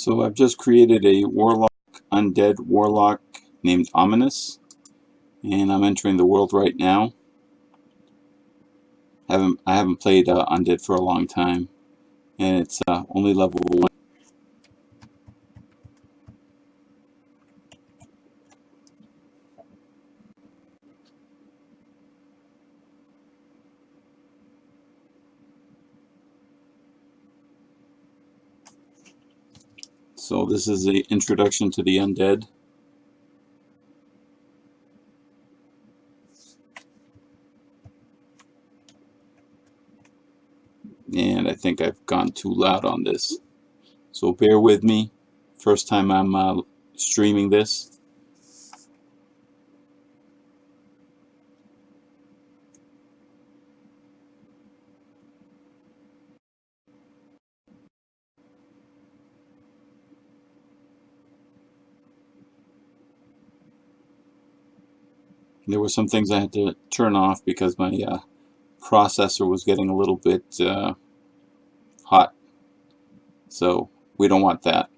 So I've just created a warlock, undead warlock named Ominus, and I'm entering the world right now. I haven't played undead for a long time, and it's only level 1. So this is the introduction to the undead. And I think I've gone too loud on this, so bear with me. First time I'm streaming this. There were some things I had to turn off because my processor was getting a little bit hot, so we don't want that.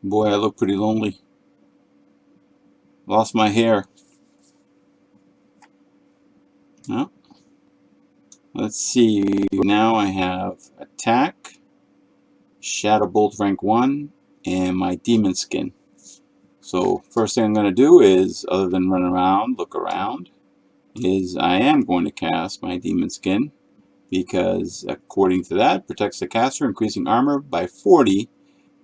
Boy, I look pretty lonely. Lost my hair. Well, let's see. Now I have attack, Shadow Bolt rank 1, and my demon skin. So first thing I'm going to do is, other than run around, look around, is I am going to cast my demon skin, because according to that, protects the caster, increasing armor by 40,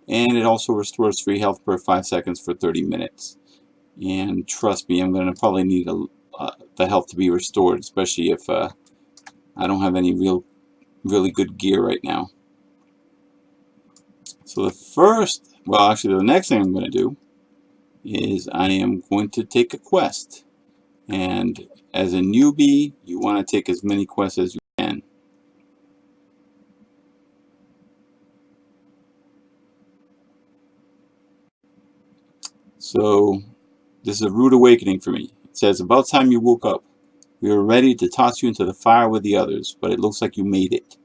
and it also restores free health per 5 seconds for 30 minutes. And trust me, I'm going to probably need the health to be restored, especially if I don't have any really good gear right now. So the next thing I'm going to do is I am going to take a quest. And as a newbie, you want to take as many quests as you can. So this is a rude awakening for me. It says, about time you woke up. We were ready to toss you into the fire with the others, but it looks like you made it.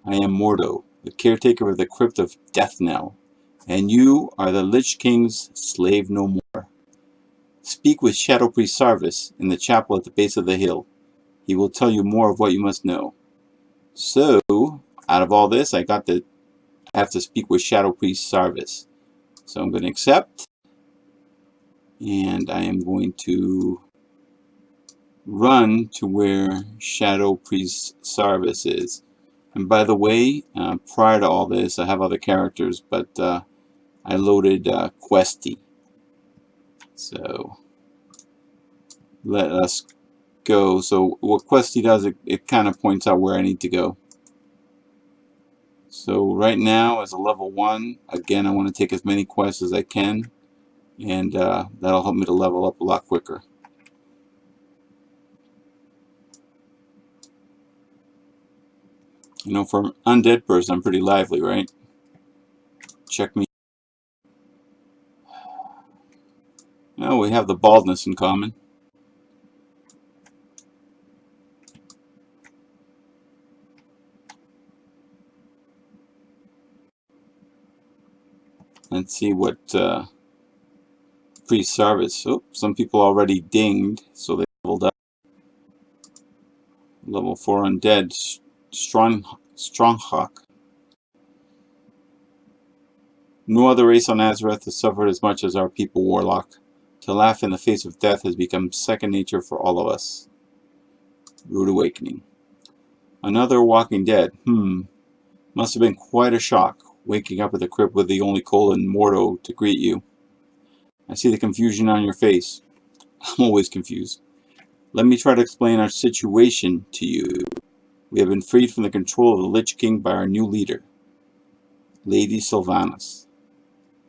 I am Mordo, the caretaker of the crypt of Deathnell, and you are the Lich King's slave no more. Speak with Shadow Priest Sarvis in the chapel at the base of the hill. He will tell you more of what you must know. So, out of all this, I have to speak with Shadow Priest Sarvis. So I'm going to accept, and I am going to run to where Shadow Priest Sarvis is. And by the way, prior to all this, I have other characters, but I loaded Questy. So let us go. So what Questy does, it kind of points out where I need to go. So right now, as a level 1, again, I want to take as many quests as I can, and that'll help me to level up a lot quicker. You know, for an undead person, I'm pretty lively, right? Check me. Oh, we have the baldness in common. Let's see what Priest Sarvis. Oh, some people already dinged, so they leveled up. Level 4 undead, Stronghawk. No other race on Azeroth has suffered as much as our people, Warlock. To laugh in the face of death has become second nature for all of us. Rude awakening. Another Walking Dead. Must have been quite a shock, waking up at the crypt with the only Cole and Mordo to greet you. I see the confusion on your face. I'm always confused. Let me try to explain our situation to you. We have been freed from the control of the Lich King by our new leader, Lady Sylvanas.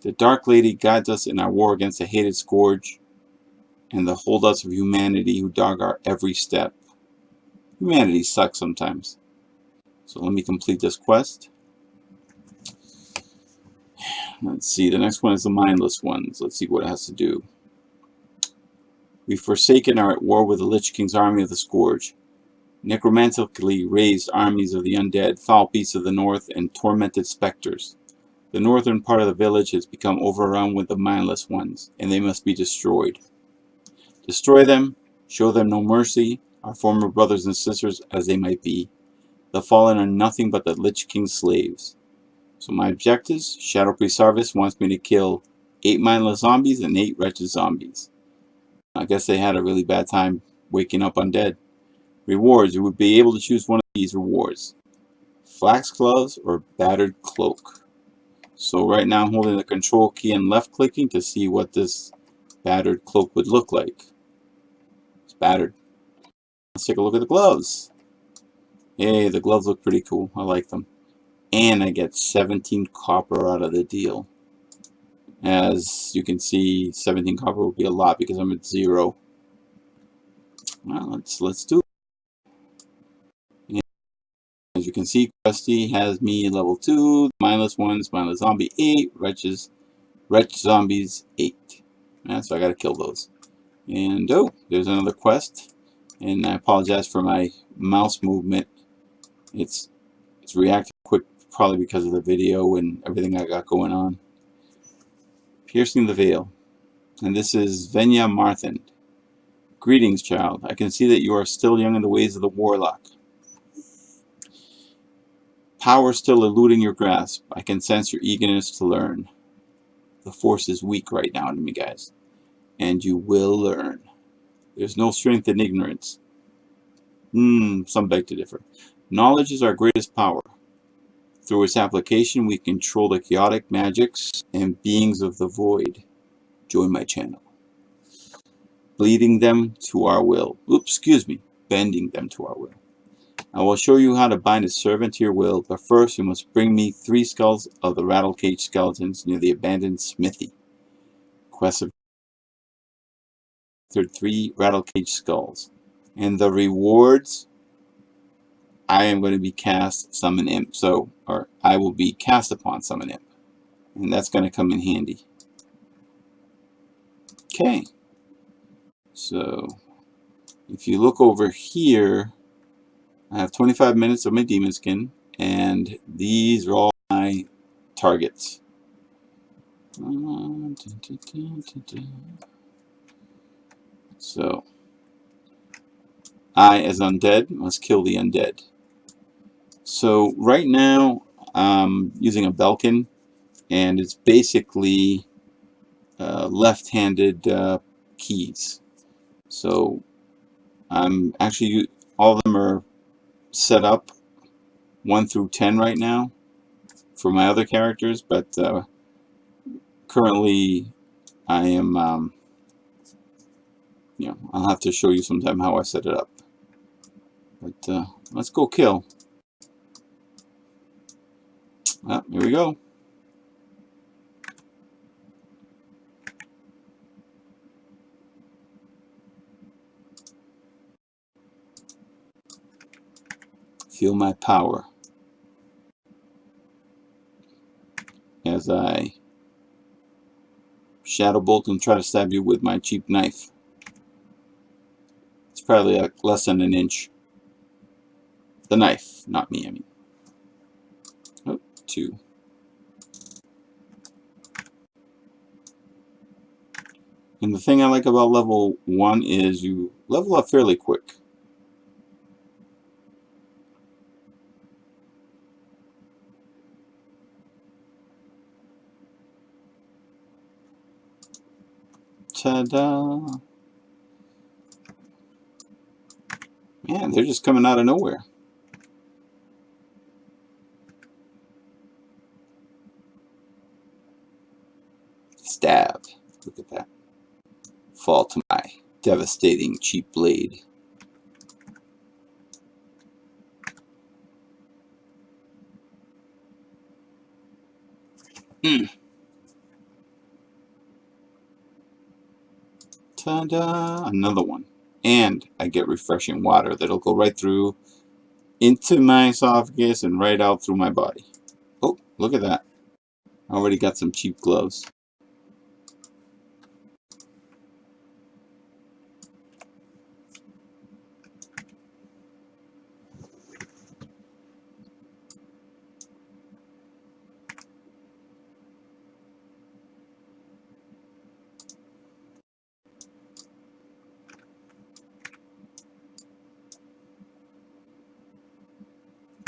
The Dark Lady guides us in our war against the hated Scourge and the holdouts of humanity who dog our every step. Humanity sucks sometimes. So let me complete this quest. Let's see, the next one is the Mindless Ones. Let's see what it has to do. We forsaken are at war with the Lich King's army of the Scourge. Necromantically raised armies of the undead, foul beasts of the north, and tormented specters. The northern part of the village has become overrun with the Mindless Ones, and they must be destroyed. Destroy them, show them no mercy, our former brothers and sisters as they might be. The fallen are nothing but the Lich King's slaves. So my objectives, Shadow Priest Harvest wants me to kill 8 mindless zombies and 8 wretched zombies. I guess they had a really bad time waking up undead. Rewards, you would be able to choose one of these rewards. Flax gloves or battered cloak. So right now I'm holding the control key and left clicking to see what this battered cloak would look like. It's battered. Let's take a look at the gloves. Hey, the gloves look pretty cool. I like them. And I get 17 copper out of the deal. As you can see, 17 copper would be a lot because I'm at 0. Well, let's do it. As you can see, Questy has me at level 2, mindless ones, mindless zombie 8, wretch zombies 8. So I gotta kill those. And oh, there's another quest. And I apologize for my mouse movement. It's reacting quick, probably because of the video and everything I got going on. Piercing the Veil. And this is Venya Marthand. Greetings, child. I can see that you are still young in the ways of the Warlock. Power still eluding your grasp. I can sense your eagerness to learn. The Force is weak right now to me, guys. And you will learn. There's no strength in ignorance. Some beg to differ. Knowledge is our greatest power. Through its application, we control the chaotic magics and beings of the void. Join my channel. Bleeding them to our will. Bending them to our will. I will show you how to bind a servant to your will, but first you must bring me 3 skulls of the rattle-cage skeletons near the abandoned smithy. Quest of 3 rattle-cage skulls. And the rewards, I am going to be cast summon imp. Or I will be cast upon summon imp. And that's going to come in handy. Okay. So, if you look over here, I have 25 minutes of my demon skin, and these are all my targets. So, I, as undead, must kill the undead. So, right now, I'm using a Belkin, and it's basically left-handed keys. So, I'm actually, all of them are set up 1 through 10 right now for my other characters, but currently I am, I'll have to show you sometime how I set it up. But let's go kill. Here we go. Feel my power as I shadow bolt and try to stab you with my cheap knife. It's probably less than an inch. The knife, not me, I mean. Oh, 2. And the thing I like about level 1 is you level up fairly quick. Ta-da! Man, they're just coming out of nowhere. Stab. Look at that. Fall to my devastating cheap blade. Ta-da! Another one. And I get refreshing water that'll go right through into my esophagus and right out through my body. Oh, look at that. I already got some cheap gloves.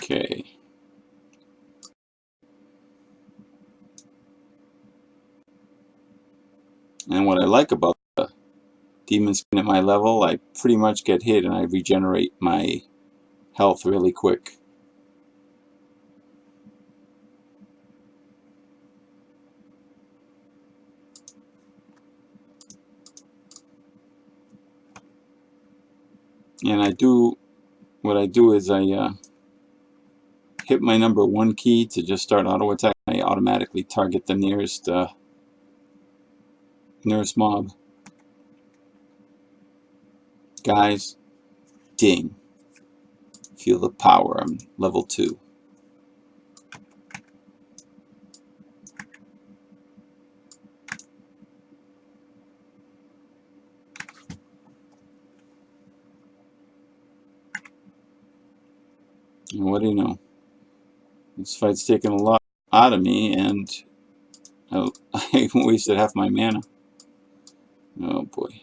Okay. And what I like about the demon skin at my level, I pretty much get hit and I regenerate my health really quick. And what I do is I hit my number 1 key to just start auto attack. I automatically target the nearest mob. Guys, ding. Feel the power. I'm level 2. And what do you know? This fight's taken a lot out of me, and I wasted half my mana. Oh boy.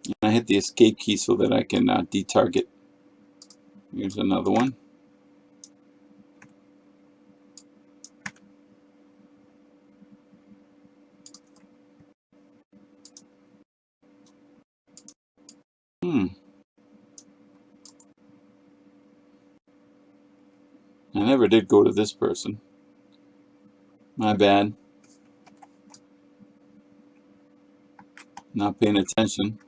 And I hit the escape key so that I can detarget. Here's another one. I never did go to this person. My bad. Not paying attention.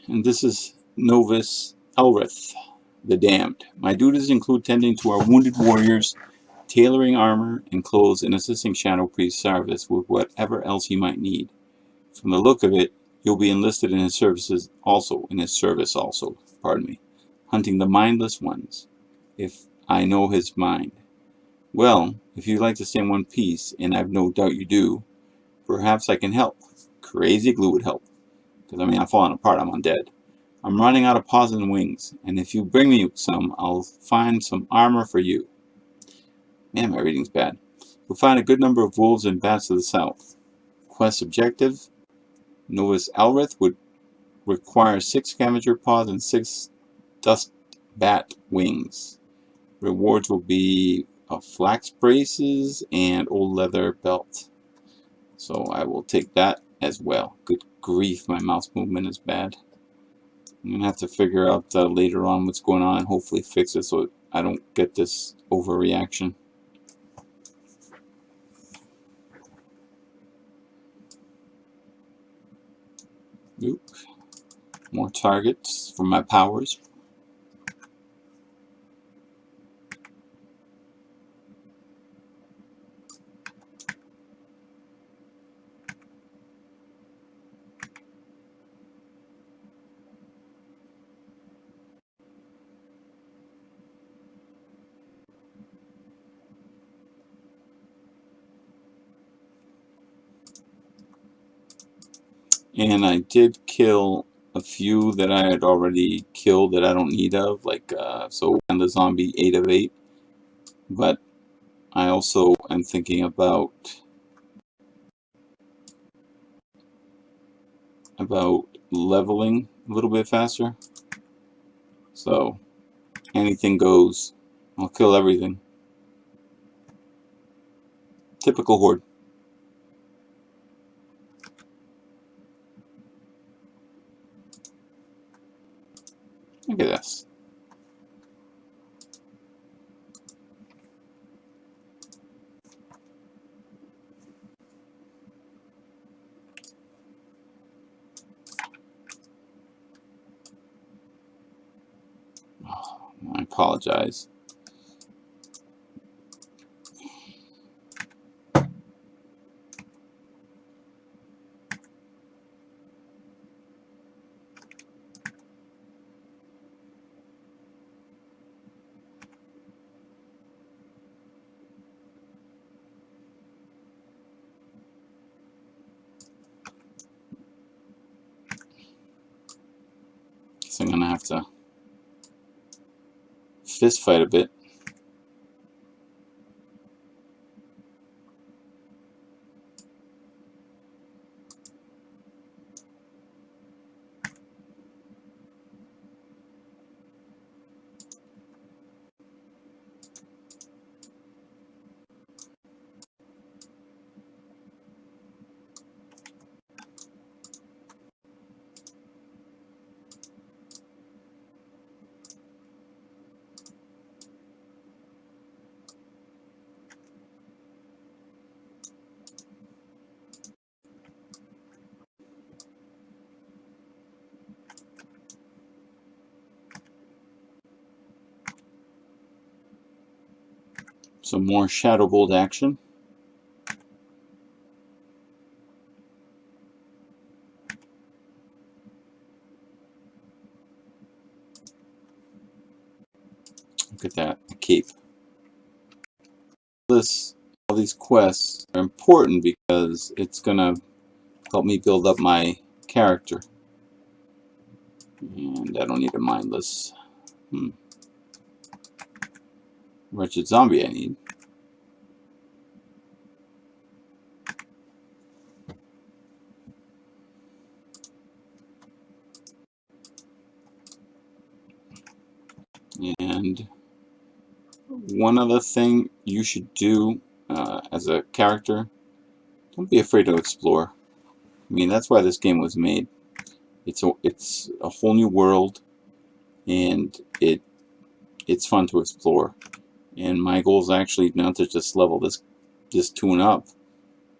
And this is Novus Elrith, the Damned. My duties include tending to our wounded warriors, tailoring armor and clothes, and assisting Shadow Priest Sarvis with whatever else he might need. From the look of it, you'll be enlisted in his service also, hunting the mindless ones, if I know his mind. Well, if you'd like to stay in one piece, and I've no doubt you do, perhaps I can help. Crazy glue would help. Because, I mean, I'm falling apart, I'm undead. I'm running out of paws and wings, and if you bring me some, I'll find some armor for you. Man, my reading's bad. You'll find a good number of wolves and bats to the south. Quest objective: Novus Elrith would require 6 scavenger paws and 6 dust bat wings. Rewards will be flax braces and old leather belt. So I will take that as well. Good grief, my mouse movement is bad. I'm going to have to figure out later on what's going on and hopefully fix it so I don't get this overreaction. Oop. More targets for my powers. And I did kill a few that I had already killed that I don't need of, like so and the zombie 8 of 8. But I also am thinking about leveling a little bit faster. So anything goes. I'll kill everything. Typical horde. Look at this. apologize. Guess I'm gonna have to fist fight a bit. Some more Shadow Bolt action. Look at that, a cape. All these quests are important because it's gonna help me build up my character. And I don't need a mindless. Wretched zombie I need. And one other thing you should do as a character, don't be afraid to explore. I mean, that's why this game was made. It's a whole new world, and it's fun to explore. And my goal is actually not to just level this tune up,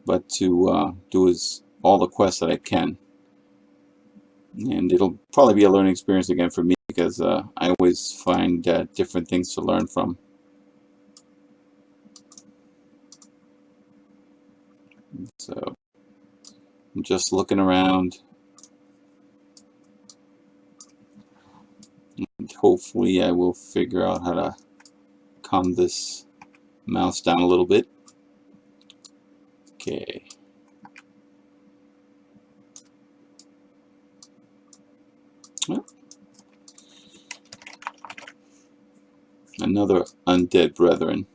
but to do all the quests that I can. And it'll probably be a learning experience again for me because I always find different things to learn from. So I'm just looking around, and hopefully I will figure out how to calm this mouse down a little bit. Okay. Well, another undead brethren.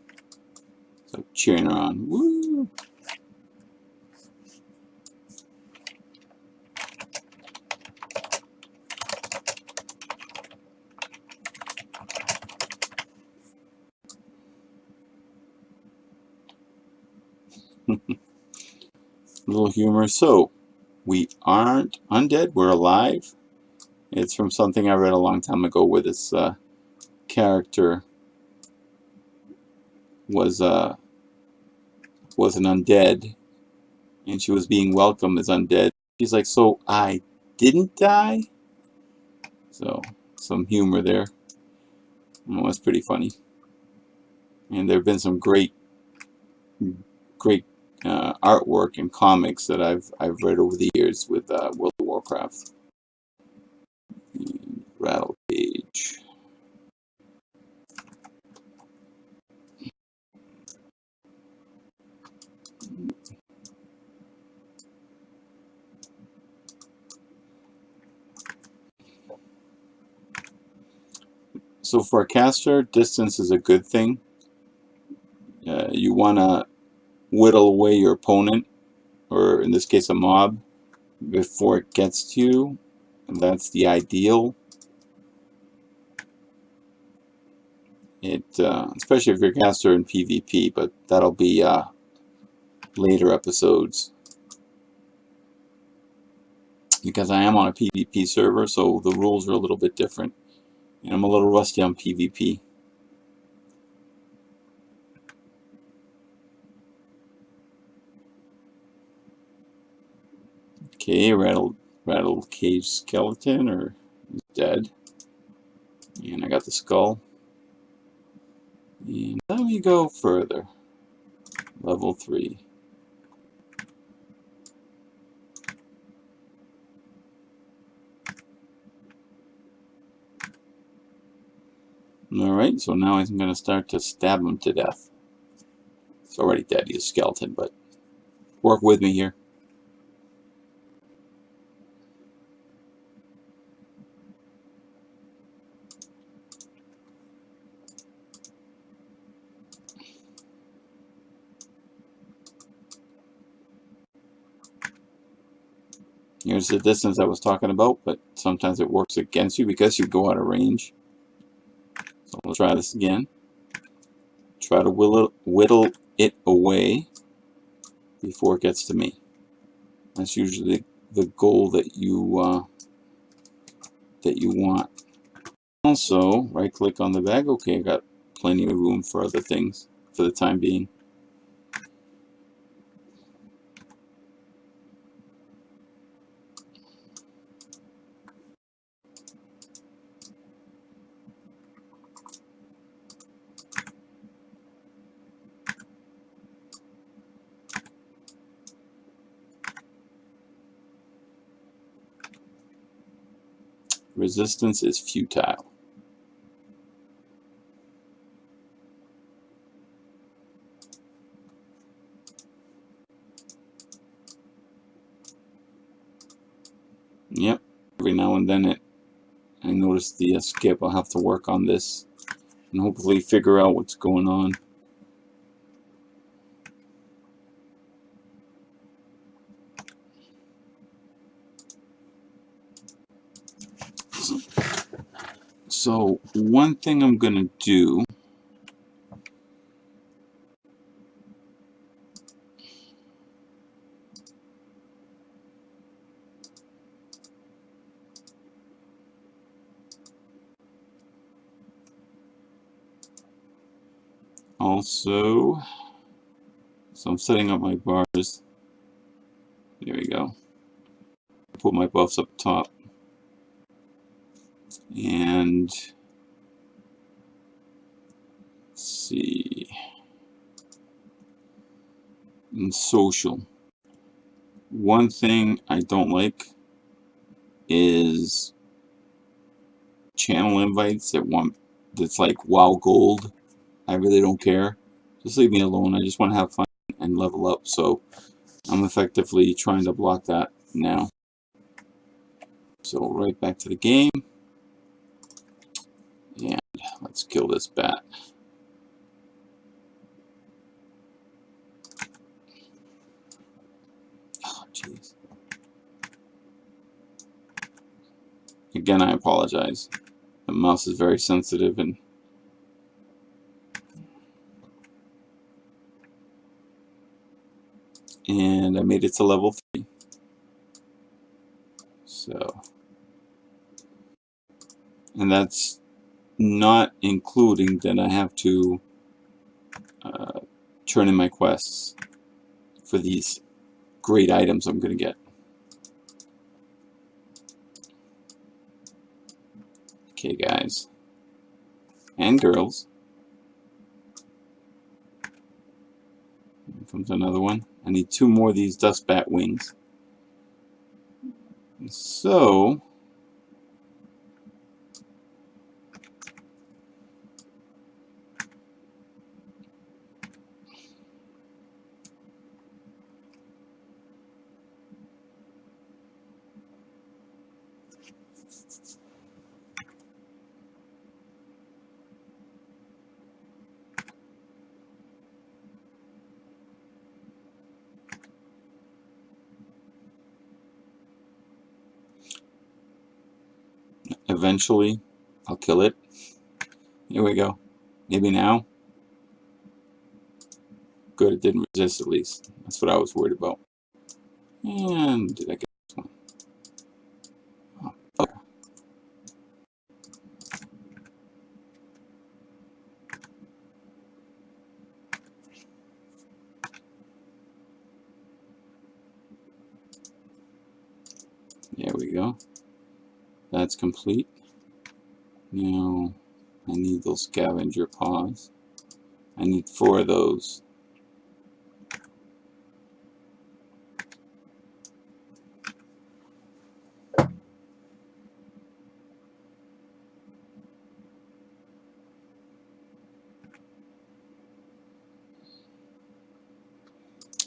So cheering her on. Woo! Little humor. So, we aren't undead, we're alive. It's from something I read a long time ago where this character was an undead, and she was being welcomed as undead. She's like, so I didn't die? So, some humor there. Oh, it's pretty funny. And there have been some great artwork and comics that I've read over the years with World of Warcraft. And Rattle Cage. So for a caster, distance is a good thing. You want to whittle away your opponent, or in this case a mob, before it gets to you. And that's the ideal. Especially if you're a caster in PvP, but that'll be later episodes. Because I am on a PvP server, so the rules are a little bit different. And I'm a little rusty on PvP. Okay, rattle cage skeleton, or he's dead. And I got the skull. And let me go further. Level 3. Alright, so now I'm going to start to stab him to death. He's already dead, he's a skeleton, but work with me here. Here's the distance I was talking about, but sometimes it works against you because you go out of range. So let's try this again. Try to whittle it away before it gets to me. That's usually the goal that you want. Also, right click on the bag. Okay, I got plenty of room for other things for the time being. Resistance is futile. Yep, every now and then I notice the skip. I'll have to work on this and hopefully figure out what's going on. So one thing I'm gonna do also, so I'm setting up my bars. There we go. Put my buffs up top. And let's see. In social, one thing I don't like is channel invites that's like WoW gold. I really don't care. Just leave me alone. I just want to have fun and level up. So I'm effectively trying to block that now. So right back to the game. And let's kill this bat. Oh, jeez. Again, I apologize. The mouse is very sensitive and I made it to level 3. So, and that's not including that I have to turn in my quests for these great items I'm going to get. Okay, guys and girls. Here comes another one. I need 2 more of these dust bat wings. So eventually I'll kill it. Here we go. Maybe now. Good, it didn't resist at least. That's what I was worried about. And did I get this one? Oh, okay. There we go. That's complete. Now I need those scavenger paws. I need 4 of those.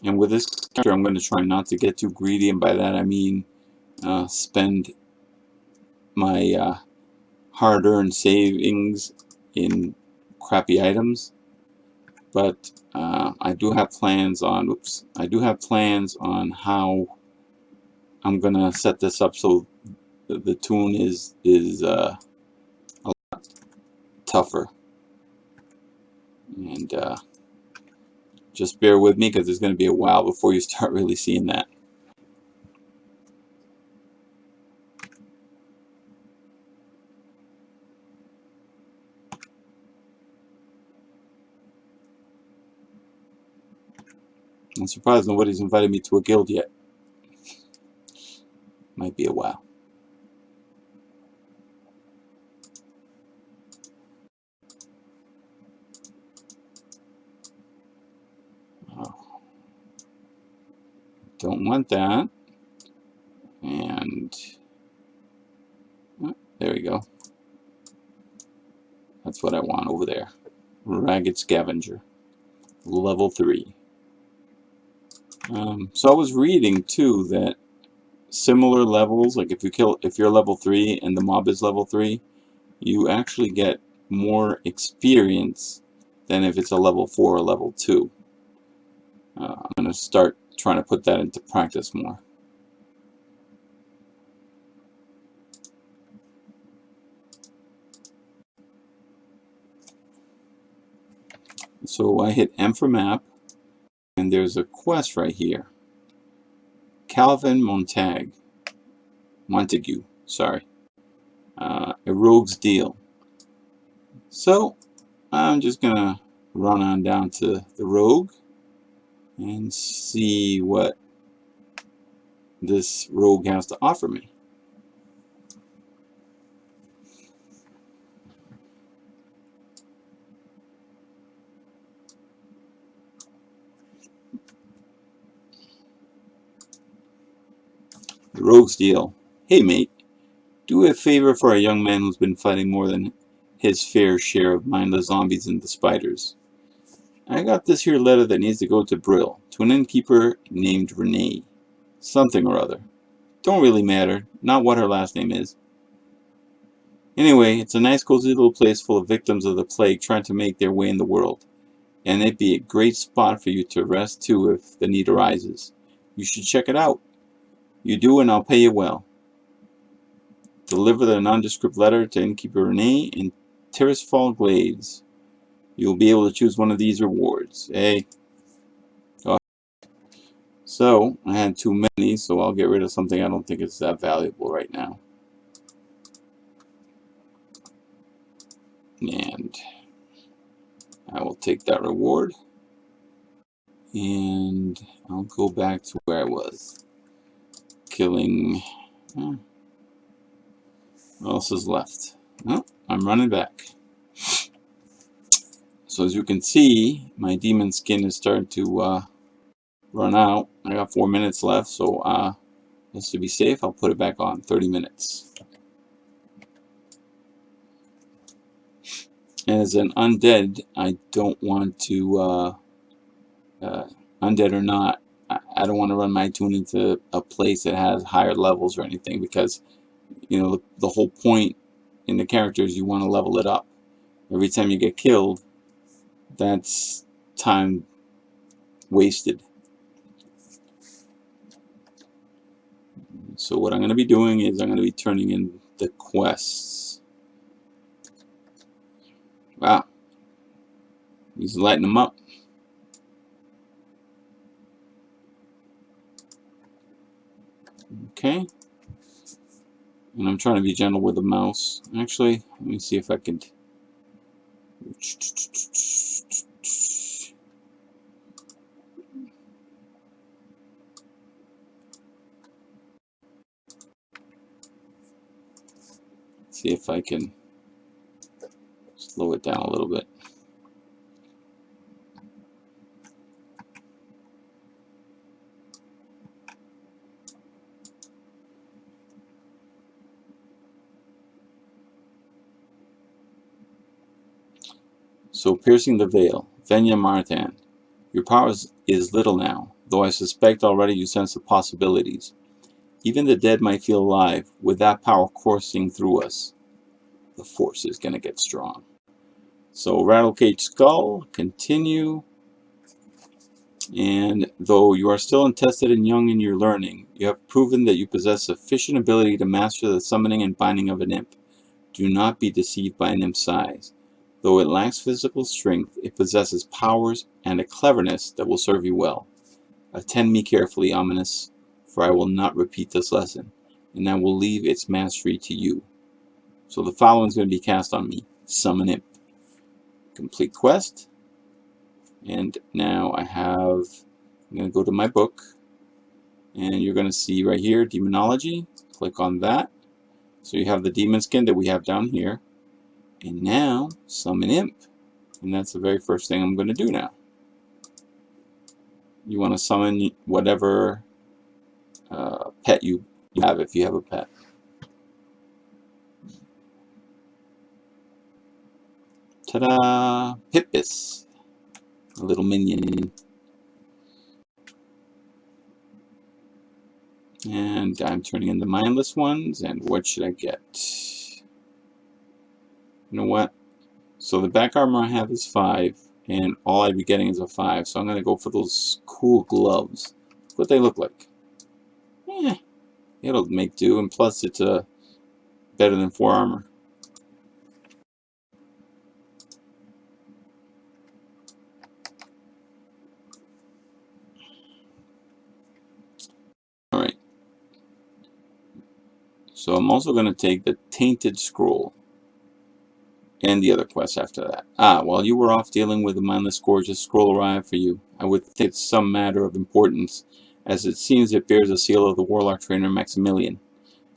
And with this character, I'm going to try not to get too greedy, and by that I mean spend my hard-earned savings in crappy items. But I do have plans on. I do have plans on how I'm gonna set this up so the tune is a lot tougher. And just bear with me because it's going to be a while before you start really seeing that. I'm surprised nobody's invited me to a guild yet. Might be a while. Oh, don't want that. And oh, there we go. That's what I want over there. Ragged Scavenger, level 3. So I was reading too that similar levels, like if you're level 3 and the mob is level 3, you actually get more experience than if it's a level 4 or level 2. I'm going to start trying to put that into practice more. So I hit M for map, and there's a quest right here. Calvin Montague, sorry. A rogue's deal. So I'm just going to run on down to the rogue and see what this rogue has to offer me. The rogue's deal. Hey mate, do a favor for a young man who's been fighting more than his fair share of mindless zombies and the spiders. I got this here letter that needs to go to Brill, to an innkeeper named Renee. Something or other. Don't really matter, not what her last name is. Anyway, it's a nice cozy little place full of victims of the plague trying to make their way in the world. And it'd be a great spot for you to rest too if the need arises. You should check it out. You do and I'll pay you well. Deliver the nondescript letter to Innkeeper Renee in Terracefall Glades. You'll be able to choose one of these rewards. Hey. Oh. So, I had too many, so I'll get rid of something I don't think is that valuable right now. And I will take that reward. And I'll go back to where I was. Killing... what else is left? Oh, I'm running back. So as you can see, my demon skin is starting to run out. I got 4 minutes left, so just to be safe, I'll put it back on 30 minutes. As an undead, I don't want to, undead or not, I don't want to run my tune into a place that has higher levels or anything, because, you know, the whole point in the character is you want to level it up. Every time you get killed, that's time wasted. So what I'm going to be doing is I'm going to be turning in the quests. Wow. He's lighting them up. Okay. And I'm trying to be gentle with the mouse. Actually, let me see if I can... see if I can slow it down a little bit. So, piercing the veil, Venya Marthan. Your power is little now, though I suspect already you sense the possibilities. Even the dead might feel alive, with that power coursing through us. The force is going to get strong. So, Rattlecage Skull, continue. And though you are still untested and young in your learning, you have proven that you possess sufficient ability to master the summoning and binding of an imp. Do not be deceived by an imp's size. Though it lacks physical strength, it possesses powers and a cleverness that will serve you well. Attend me carefully, Ominus, for I will not repeat this lesson, and I will leave its mastery to you. So the following is going to be cast on me. Summon Imp. Complete quest. And now I'm going to go to my book, and you're going to see right here, Demonology. Click on that. So you have the demon skin that we have down here. And now, Summon Imp. And that's the very first thing I'm going to do now. You want to summon whatever pet you have, if you have a pet. Ta-da! Pippus. A little minion. And I'm turning in the mindless ones. And what should I get? You know what? So the back armor I have is 5. And all I'd be getting is a 5. So I'm going to go for those cool gloves. Look what they look like. It'll make do. And plus it's better than 4 armor. Alright. So I'm also going to take the Tainted Scroll. And the other quest after that. While you were off dealing with the mindless scourge, a scroll arrived for you. I would think it's some matter of importance, as it seems it bears the seal of the Warlock trainer Maximilian.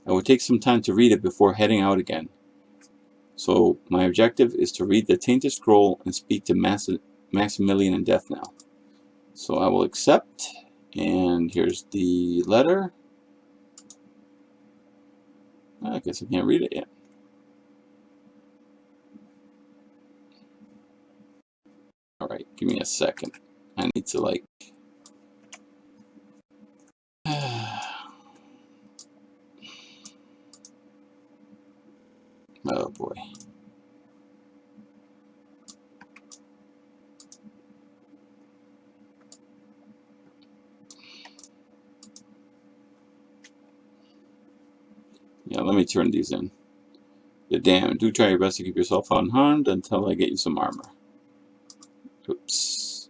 I would take some time to read it before heading out again. So my objective is to read the Tainted Scroll and speak to Maximilian in Death now. So I will accept, and here's the letter. I guess I can't read it yet. Alright, give me a second. I need to like... Oh boy. Yeah, let me turn these in. The damn, do try your best to keep yourself unharmed until I get you some armor. Oops.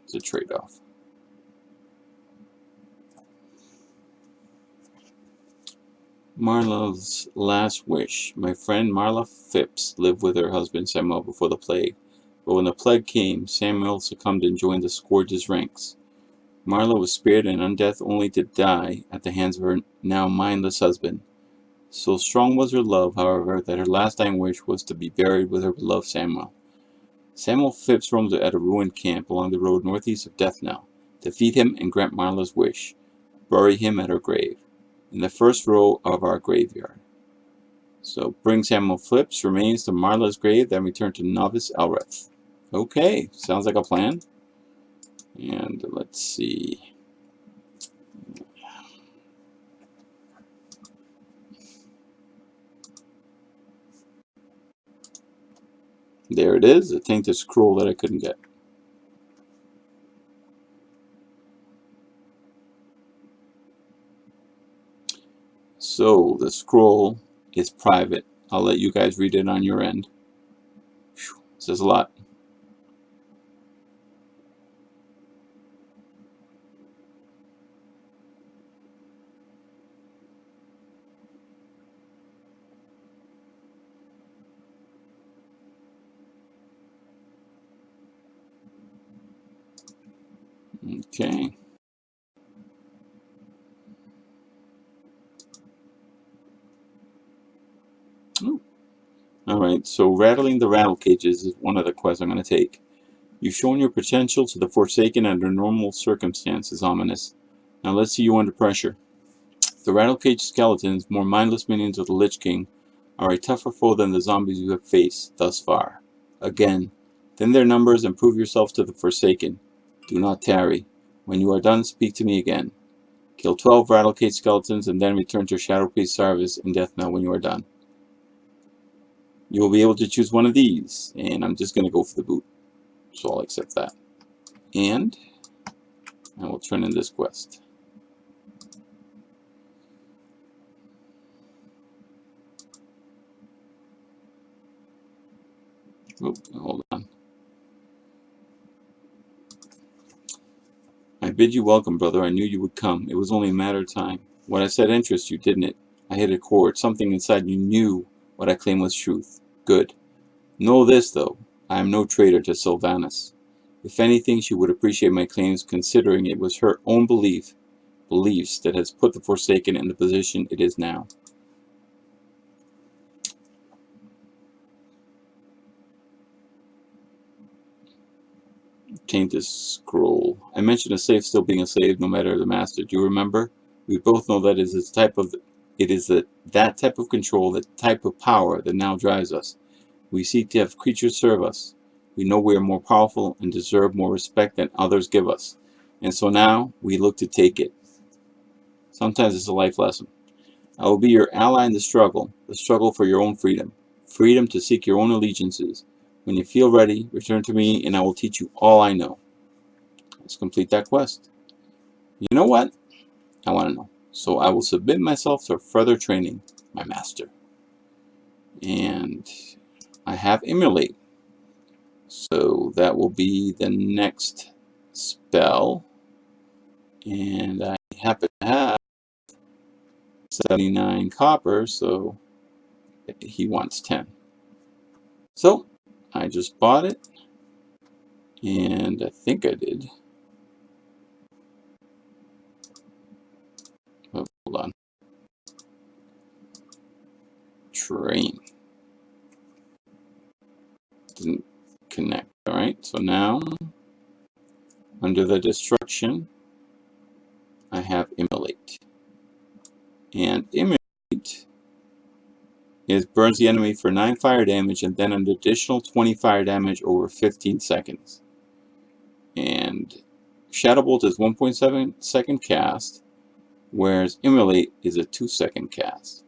It's a trade-off. Marla's last wish. My friend Marla Phipps lived with her husband Samuel before the plague. But when the plague came, Samuel succumbed and joined the Scourge's ranks. Marla was spared and undeath only to die at the hands of her now mindless husband. So strong was her love, however, that her last dying wish was to be buried with her beloved Samuel. Samuel Phipps roams at a ruined camp along the road northeast of Deathnell. Defeat him and grant Marla's wish. Bury him at her grave, in the first row of our graveyard. So bring Samuel Phipps' remains to Marla's grave, then return to Novice Elreth. Okay, sounds like a plan. And let's see. There it is, the Tainted Scroll that I couldn't get. So the scroll is private. I'll let you guys read it on your end. Whew, says a lot. Okay. Alright, so rattling the rattle cages is one of the quests I'm going to take. You've shown your potential to the Forsaken under normal circumstances, Ominus. Now let's see you under pressure. The Rattlecage skeletons, more mindless minions of the Lich King, are a tougher foe than the zombies you have faced thus far. Again, thin their numbers and prove yourself to the Forsaken. Do not tarry. When you are done, speak to me again. Kill 12 Rattlecage skeletons and then return to Shadow Priest service in Deathknell when you are done. You will be able to choose one of these, and I'm just going to go for the boot, so I'll accept that. And I will turn in this quest. Oop, hold on. I bid you welcome, brother. I knew you would come. It was only a matter of time. What I said interests you, didn't it? I hit a chord. Something inside you knew what I claimed was truth. Good. Know this, though. I am no traitor to Sylvanas. If anything, she would appreciate my claims, considering it was her own beliefs that has put the Forsaken in the position it is now. Change this scroll. I mentioned a slave still being a slave, no matter the master. Do you remember? We both know that it is that type of control, that type of power that now drives us. We seek to have creatures serve us. We know we are more powerful and deserve more respect than others give us. And so now we look to take it. Sometimes it's a life lesson. I will be your ally in the struggle for your own freedom. Freedom to seek your own allegiances. When you feel ready, return to me and I will teach you all I know. Let's complete that quest. You know what? I want to know. So I will submit myself to further training, my master. And I have Emulate. So that will be the next spell. And I happen to have 79 copper, so he wants 10. So I just bought it. And I think I did. Oh, hold on. Train. Didn't connect. Alright, so now under the destruction, I have Immolate. And Immolate burns the enemy for 9 fire damage and then an additional 20 fire damage over 15 seconds. And Shadow Bolt is 1.7 second cast, whereas Immolate is a 2-second cast.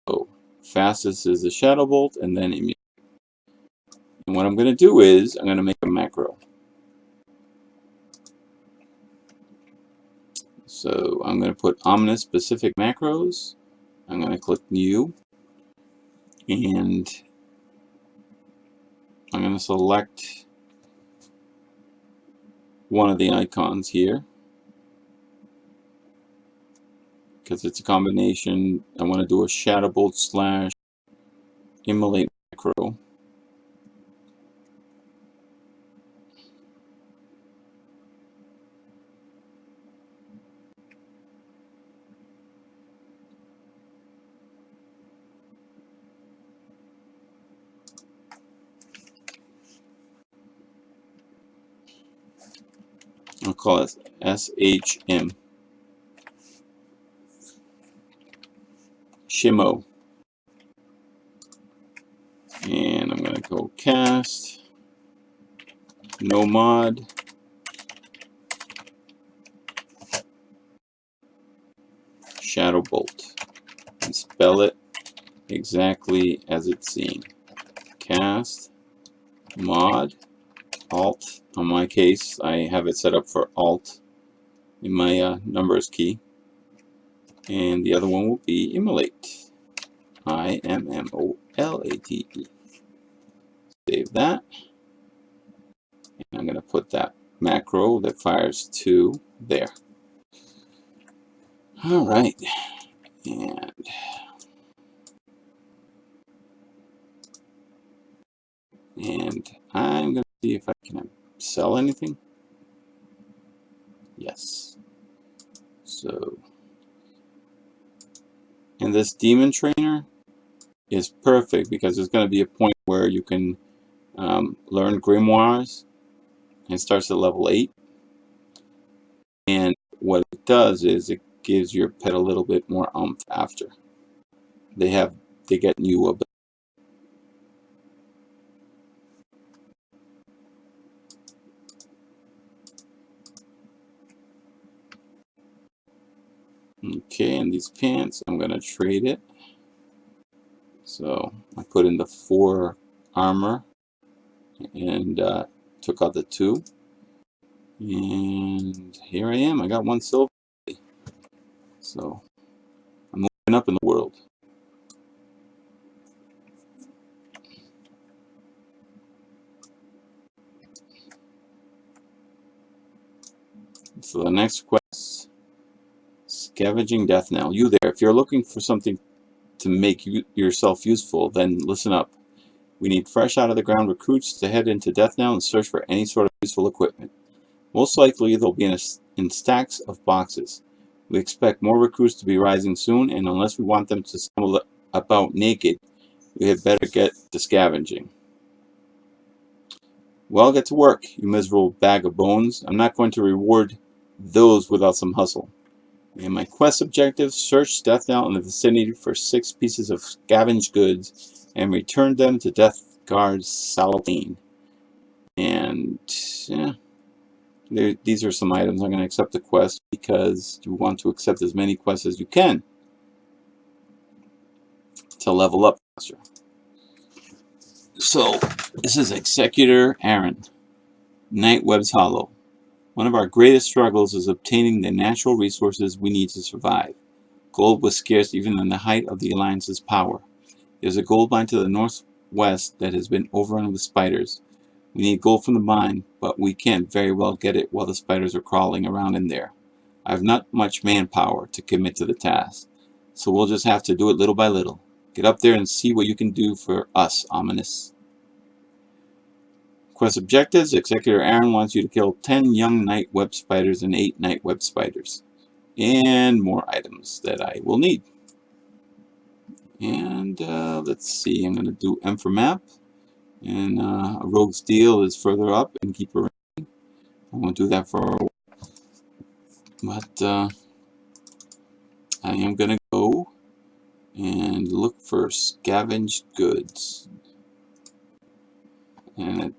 So fastest is the Shadow Bolt and then Immolate. And what I'm going to do is I'm going to make a macro. So I'm going to put Ominus specific macros. I'm going to click New. And I'm going to select one of the icons here. Because it's a combination. I want to do a Shadow Bolt / Immolate macro. I'll call it SHM. Shimo. And I'm going to go cast. No mod. Shadow Bolt. And spell it exactly as it's seen. Cast. Mod. Alt. On my case, I have it set up for Alt in my numbers key. And the other one will be Immolate. IMMOLATE. Save that. And I'm going to put that macro that fires 2 there. Alright. And I'm going to see if I can sell anything. Yes. So, and this demon trainer is perfect because there's going to be a point where you can learn grimoires, and it starts at level 8. And what it does is it gives your pet a little bit more oomph after. They get new abilities. Okay, and these pants, I'm going to trade it. So I put in the 4 armor and took out the 2. And here I am. I got 1 silver. So I'm moving up in the world. So the next quest, Scavenging Death Knell. You there, if you're looking for something to make yourself useful, then listen up. We need fresh out of the ground recruits to head into Death Knell and search for any sort of useful equipment. Most likely they'll be in stacks of boxes. We expect more recruits to be rising soon, and unless we want them to stumble about naked, we had better get to scavenging. Well, get to work, you miserable bag of bones. I'm not going to reward those without some hustle. And my quest objectives: search Death Knell in the vicinity for 6 pieces of scavenged goods and return them to Death Guard Saladin. And yeah, these are some items. I'm going to accept the quest because you want to accept as many quests as you can to level up faster. So this is Executor Aaron, Nightweb's Hollow. One of our greatest struggles is obtaining the natural resources we need to survive. Gold was scarce even in the height of the Alliance's power. There's a gold mine to the northwest that has been overrun with spiders. We need gold from the mine, but we can't very well get it while the spiders are crawling around in there. I have not much manpower to commit to the task, so we'll just have to do it little by little. Get up there and see what you can do for us, Ominus. Quest objectives: Executor Aaron wants you to kill 10 young night web spiders and 8 night web spiders. And more items that I will need. And let's see, I'm going to do M for map. And a rogue's deal is further up and keep her. I won't do that for a while. But I am going to go and look for scavenged goods. And at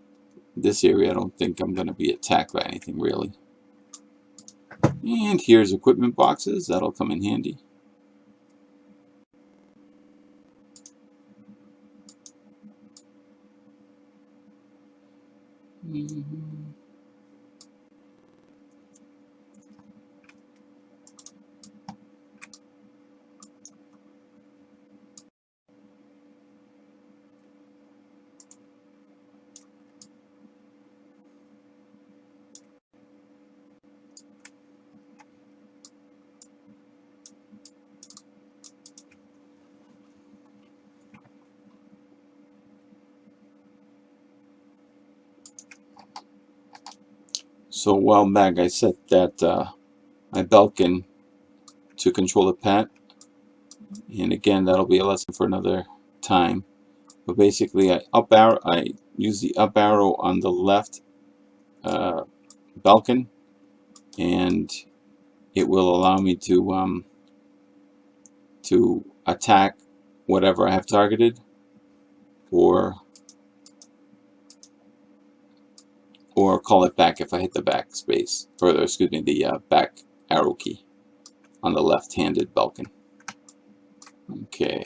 this area, I don't think I'm going to be attacked by anything really. And here's equipment boxes. That'll come in handy. So a while back I set that my Belkin to control the pet, and again that'll be a lesson for another time. But basically I use the up arrow on the left Belkin, and it will allow me to attack whatever I have targeted, or call it back if I hit the back space, or excuse me, the back arrow key on the left-handed Belkin. Okay.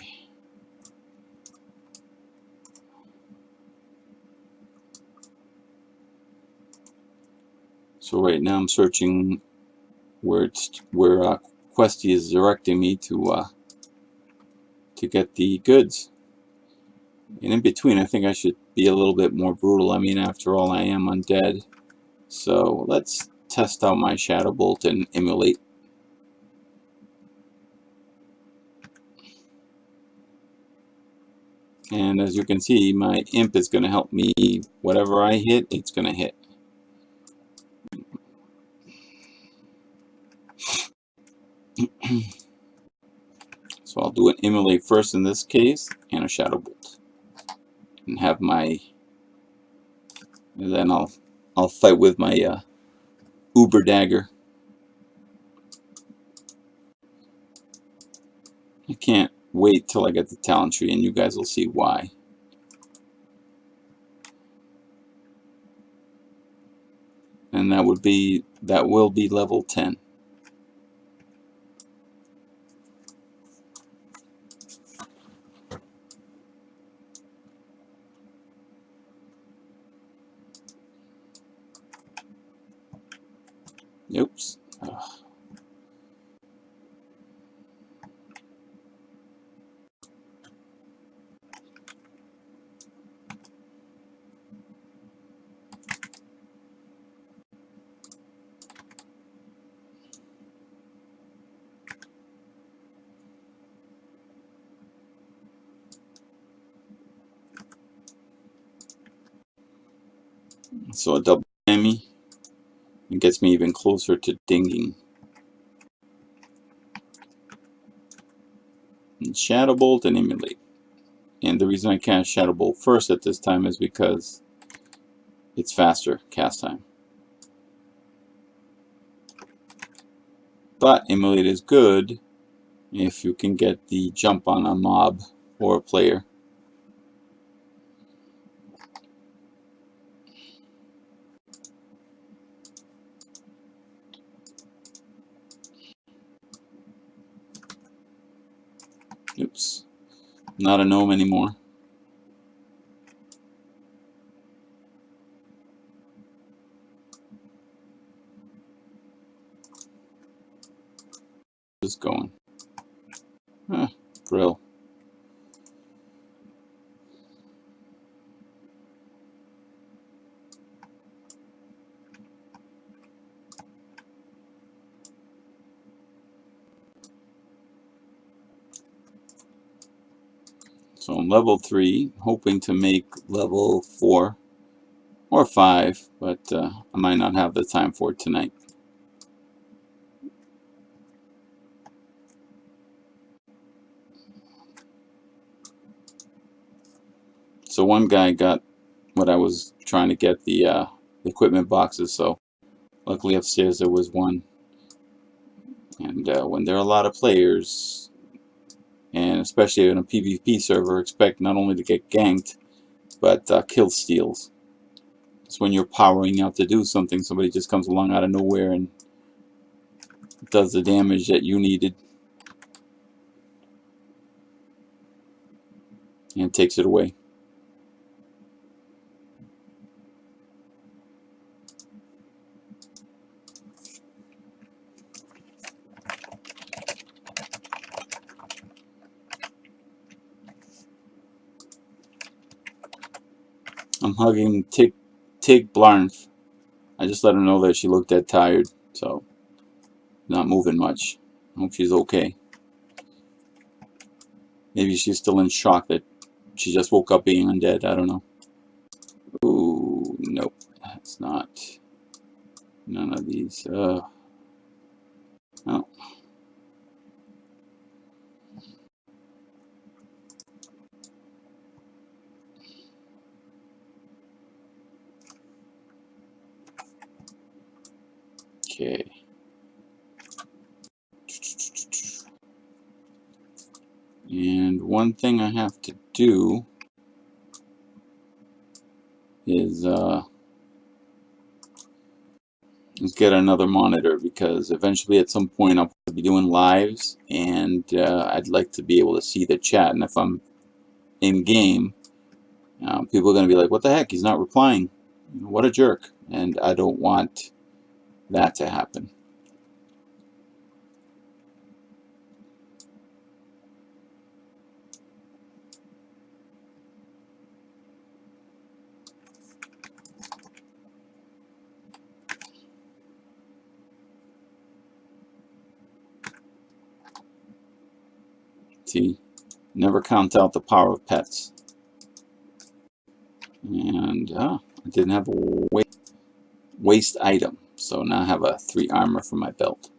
So right now I'm searching where Questy is directing me to get the goods. And in between, I think I should be a little bit more brutal. I mean, after all, I am undead. So let's test out my Shadow Bolt and emulate. And as you can see, my imp is going to help me. Whatever I hit, it's going to hit. So I'll do an emulate first in this case, and a Shadow Bolt. And have my... And then I'll fight with my Uber Dagger. I can't wait till I get the talent tree, and you guys will see why. And that will be level 10. So a double whammy. It gets me even closer to dinging. And Shadow Bolt and Emulate. And the reason I cast Shadow Bolt first at this time is because it's faster cast time. But Emulate is good if you can get the jump on a mob or a player. Oops. Not a gnome anymore. Just going. Brill. So I'm level 3, hoping to make level 4 or 5, but I might not have the time for it tonight. So one guy got what I was trying to get, the equipment boxes, so luckily upstairs there was one. And when there are a lot of players, and especially in a PvP server, expect not only to get ganked, but kill steals. It's when you're powering out to do something, somebody just comes along out of nowhere and does the damage that you needed and takes it away. I'm hugging Tig Blarnf. I just let her know that she looked dead tired, so not moving much. I hope she's okay. Maybe she's still in shock that she just woke up being undead. I don't know. Ooh, nope. It's not. None of these. Oh. Okay. And one thing I have to do is get another monitor, because eventually at some point I'll be doing lives, and I'd like to be able to see the chat. And if I'm in game, people are going to be like, what the heck, he's not replying, what a jerk. And I don't want that to happen. See, never count out the power of pets. And I didn't have a waste item, so now I have a 3 armor for my belt.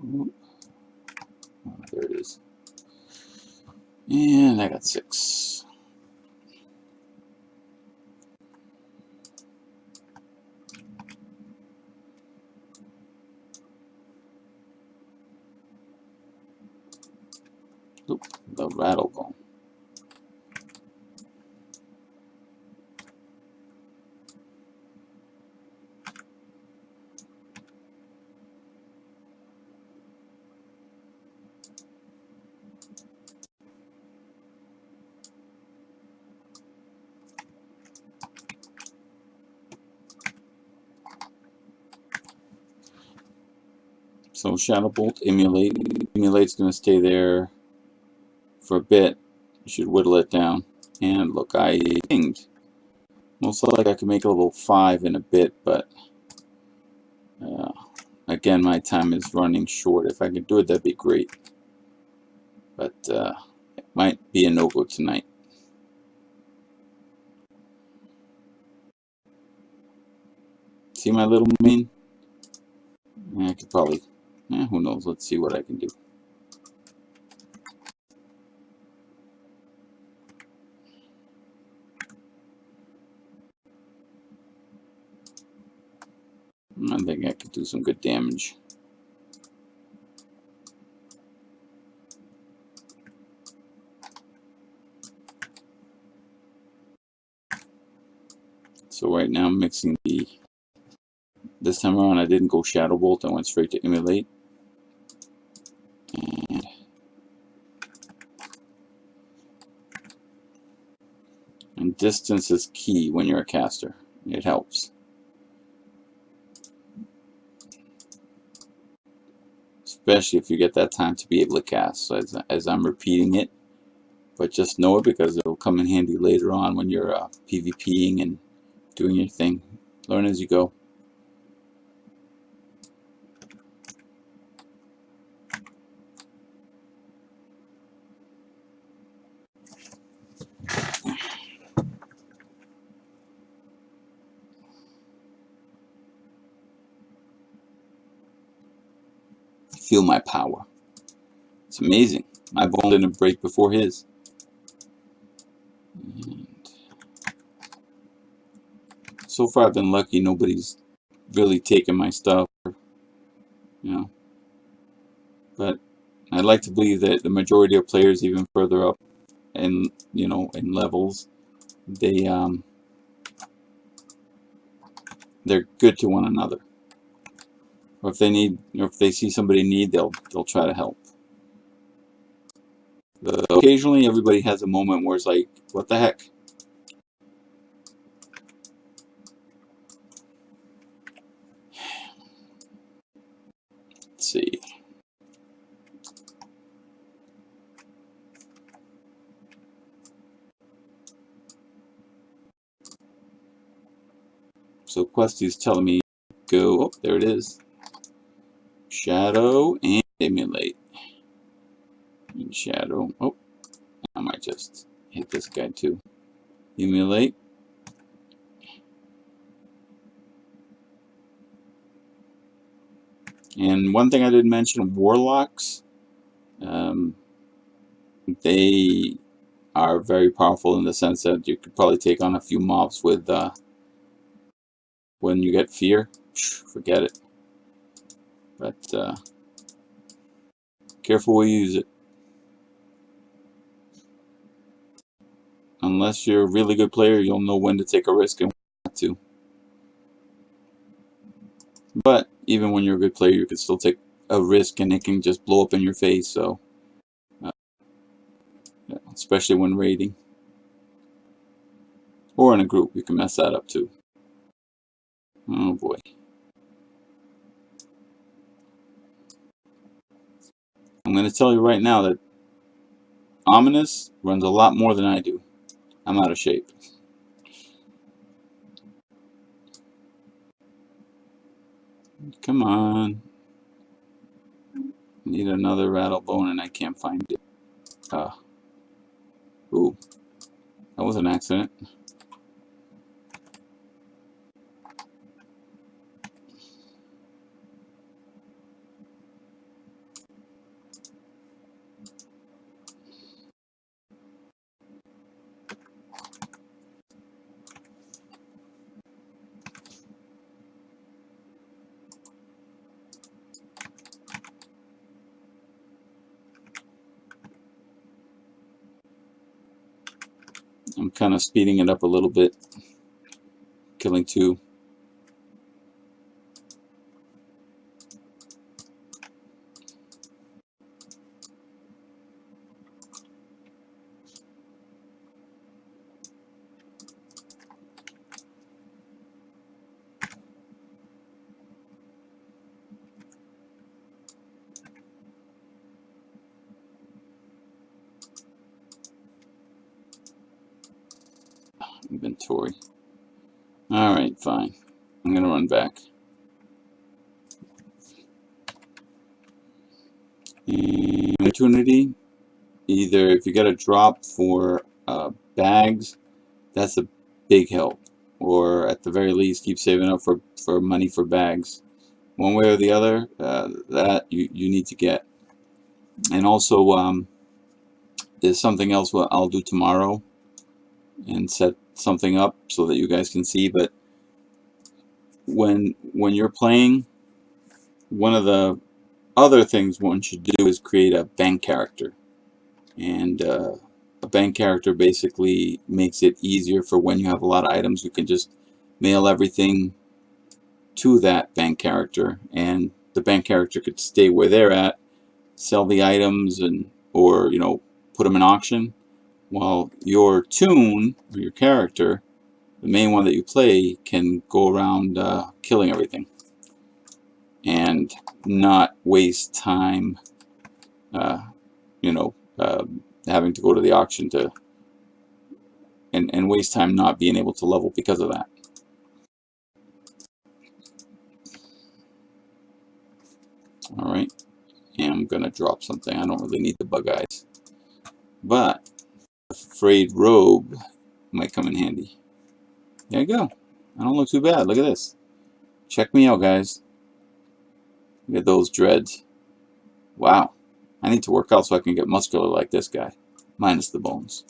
Oh, there it is. And I got 6. Oop, the rattle bone. So Shadow Bolt, Emulate. Emulate's going to stay there for a bit. You should whittle it down. And look, I pinged. Most likely I can make a level 5 in a bit, but again, my time is running short. If I could do it, that'd be great. But it might be a no-go tonight. See my little main? I could probably, who knows, let's see what I can do. I think I could do some good damage. So right now I'm mixing the, this time around I didn't go Shadow Bolt, I went straight to Immolate. And distance is key when you're a caster. It helps. Especially if you get that time to be able to cast. So as I'm repeating it, but just know it because it'll come in handy later on when you're PvPing and doing your thing. Learn as you go. Feel my power. It's amazing. My bone didn't break before his. And so far I've been lucky. Nobody's really taken my stuff. You know. But I'd like to believe that the majority of players, even further up in, you know, in levels, they're good to one another. Or if they need, or if they see somebody in need, they'll try to help. Occasionally, everybody has a moment where it's like, what the heck? Let's see. So Questy's telling me go. Oh, there it is. Shadow and Emulate. And Shadow. Oh, I might just hit this guy too. Emulate. And one thing I didn't mention, Warlocks. They are very powerful in the sense that you could probably take on a few mobs with when you get fear. Forget it. But careful where you use it. Unless you're a really good player, you'll know when to take a risk and when not to. But even when you're a good player, you can still take a risk and it can just blow up in your face. So, yeah, especially when raiding or in a group, you can mess that up too. Oh boy. I'm going to tell you right now that Ominus runs a lot more than I do. I'm out of shape. Come on. Need another rattlebone and I can't find it. Ooh. That was an accident. I'm kind of speeding it up a little bit. Killing two. Inventory. Alright, fine. I'm going to run back. And opportunity. Either if you get a drop for bags, that's a big help. or at the very least keep saving up for money for bags. One way or the other, that you need to get. And also, there's something else I'll do tomorrow and set something up so that you guys can see. But when you're playing, one of the other things one should do is create a bank character. And a bank character basically makes it easier for when you have a lot of items. You can just mail everything to that bank character, and the bank character could stay where they're at, sell the items, and or put them in auction, while your toon or your character, the main one that you play, can go around killing everything and not waste time having to go to the auction and waste time not being able to level because of that. Alright, and I'm gonna drop something. I don't really need the bug eyes, but frayed robe might come in handy. There you go. I don't look too bad. Look at this. Check me out, guys. Look at those dreads. Wow. I need to work out so I can get muscular like this guy, minus the bones.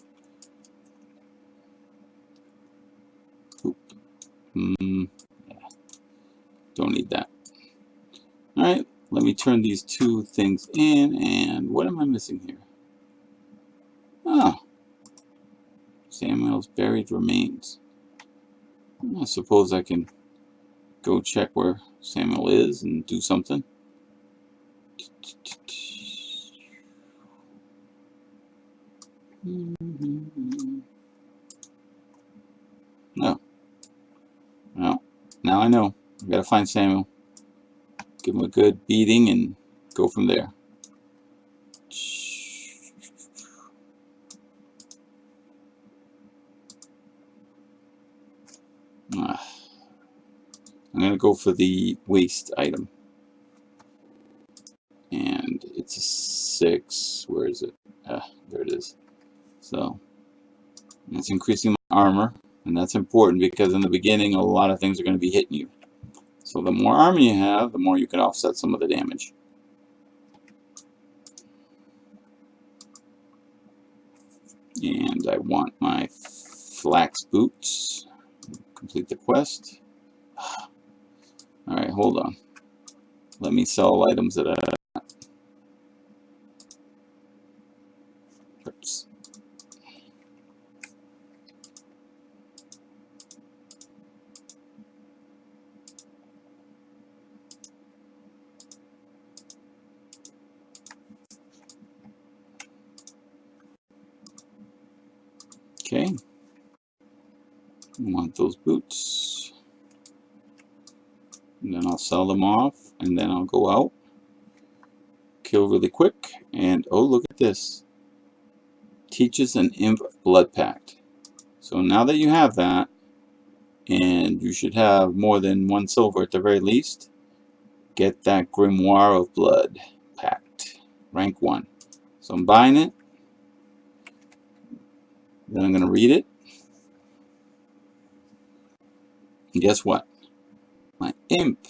Oop. Yeah. Don't need that. Alright, let me turn these two things in, and what am I missing here? Ah, Samuel's buried remains. I suppose I can go check where Samuel is and do something. No. Well, now I know. I gotta find Samuel, give him a good beating, and go from there. I'm gonna go for the waste item, and it's a 6. Where is it? There it is. So it's increasing my armor, and that's important because in the beginning a lot of things are going to be hitting you. So the more armor you have, the more you can offset some of the damage. And I want my flax boots. Complete the quest. Alright, hold on. Let me sell items that I... Oops. Okay. I want those boots. And then I'll sell them off, and then I'll go out, kill really quick, and oh, look at this. Teaches an imp blood pact. So now that you have that, and you should have more than 1 silver at the very least, get that Grimoire of Blood pact, rank 1. So I'm buying it, then I'm going to read it, and guess what? My imp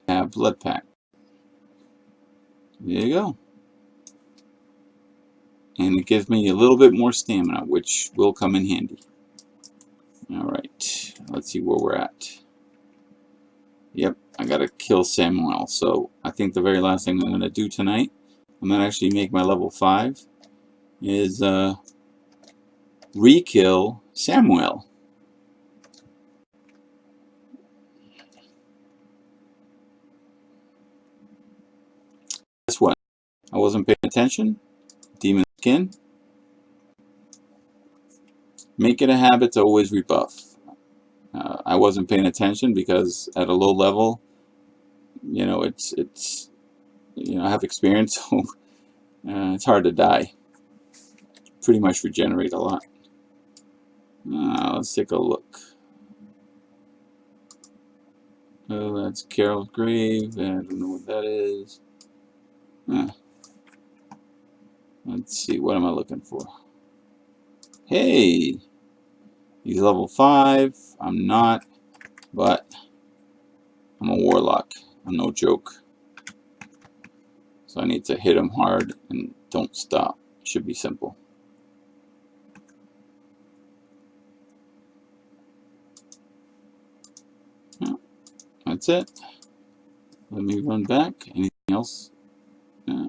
have blood pact. There you go. And it gives me a little bit more stamina, which will come in handy. Alright, let's see where we're at. Yep, I gotta kill Samuel. So I think the very last thing I'm going to do tonight, I'm going to actually make my level 5, is re-kill Samuel. Guess what? I wasn't paying attention. Demon skin. Make it a habit to always rebuff. I wasn't paying attention because at a low level, it's I have experience, so it's hard to die. Pretty much regenerate a lot. Let's take a look. Oh, that's Carol's grave. I don't know what that is. Let's see. What am I looking for? Hey, He's level 5. I'm not, but I'm a warlock. I'm no joke. So I need to hit him hard and don't stop. Should be simple. Yeah, that's it. Let me run back. Anything else? Yeah.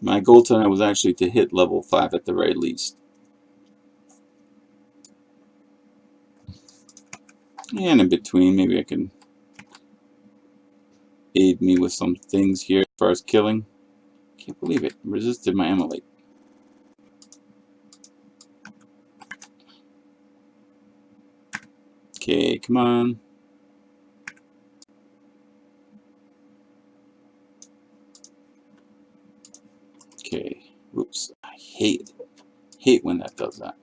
My goal tonight was actually to hit level 5 at the very least. And in between, maybe I can aid me with some things here as far as killing. Can't believe it. Resisted my emulate. Okay, come on. Okay. Oops. I hate when that does that.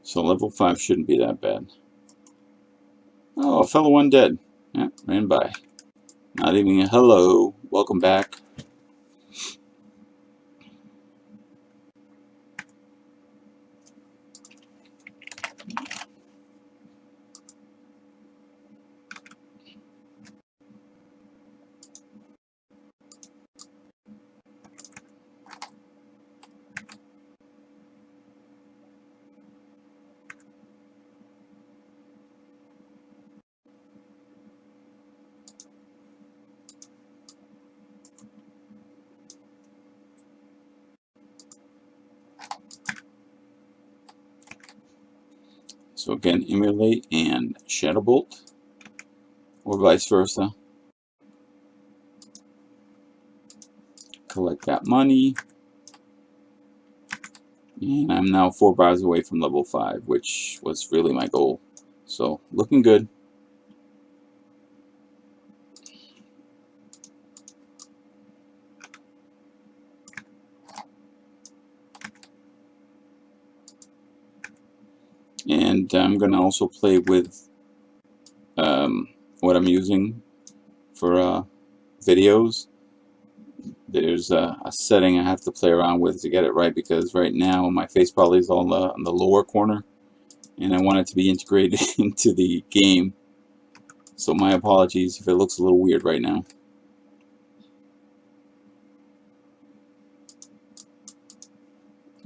So level 5 shouldn't be that bad. Oh, a fellow undead. Yeah, ran by. Not even a hello. Welcome back. So again, emulate and shadow bolt, or vice versa. Collect that money. And I'm now 4 bars away from level 5, which was really my goal. So, looking good. And I'm going to also play with what I'm using for videos. There's a setting I have to play around with to get it right, because right now my face probably is all on the lower corner, and I want it to be integrated into the game. So my apologies if it looks a little weird right now.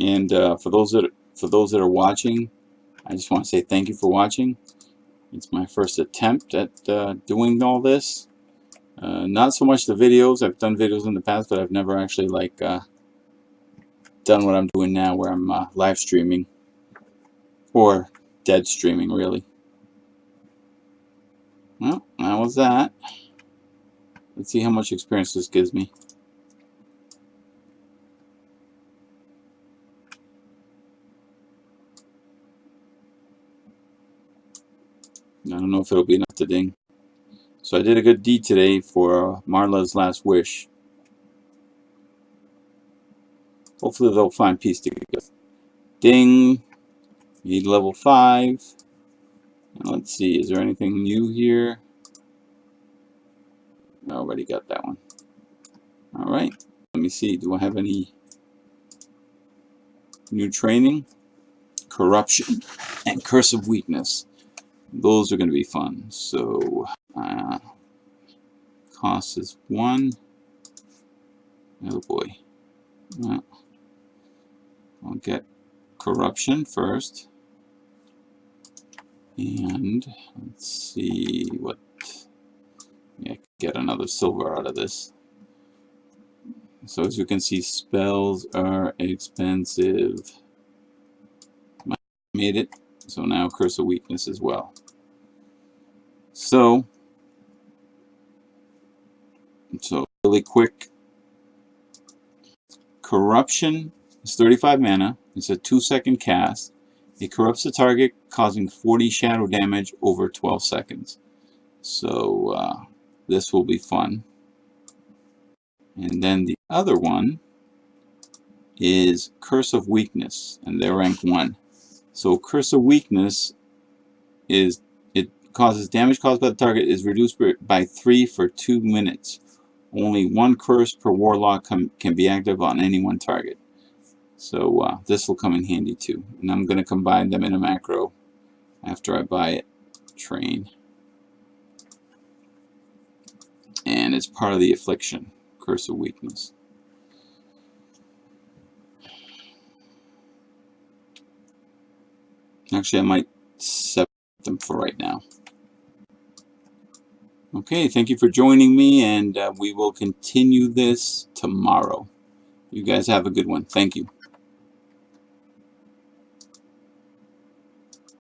And for those that are watching, I just want to say thank you for watching. It's my first attempt at doing all this. Not so much the videos. I've done videos in the past, but I've never actually done what I'm doing now, where I'm live streaming, or dead streaming, really. Well, that was that. Let's see how much experience this gives me. I don't know if it'll be enough to ding. So I did a good deed today for Marla's last wish. Hopefully they'll find peace together. Ding. Need level 5. Now let's see, is there anything new here? I already got that one. Alright, let me see, do I have any new training? Corruption and Curse of Weakness. Those are going to be fun. So Cost is 1. Oh boy. Well, I'll get corruption first. And let's see what. Yeah, get another silver out of this. So as you can see, spells are expensive. Made it. So now Curse of Weakness as well. So really quick. Corruption is 35 mana. It's a 2-second cast. It corrupts the target, causing 40 shadow damage over 12 seconds. So this will be fun. And then the other one is Curse of Weakness, and they're rank 1. So Curse of Weakness is, it causes damage caused by the target is reduced by 3 for 2 minutes. Only 1 curse per warlock can be active on any one target. So this will come in handy too. And I'm going to combine them in a macro after I buy it. Train. And it's part of the Affliction, Curse of Weakness. Actually, I might separate them for right now. Okay, thank you for joining me, and we will continue this tomorrow. You guys have a good one. Thank you.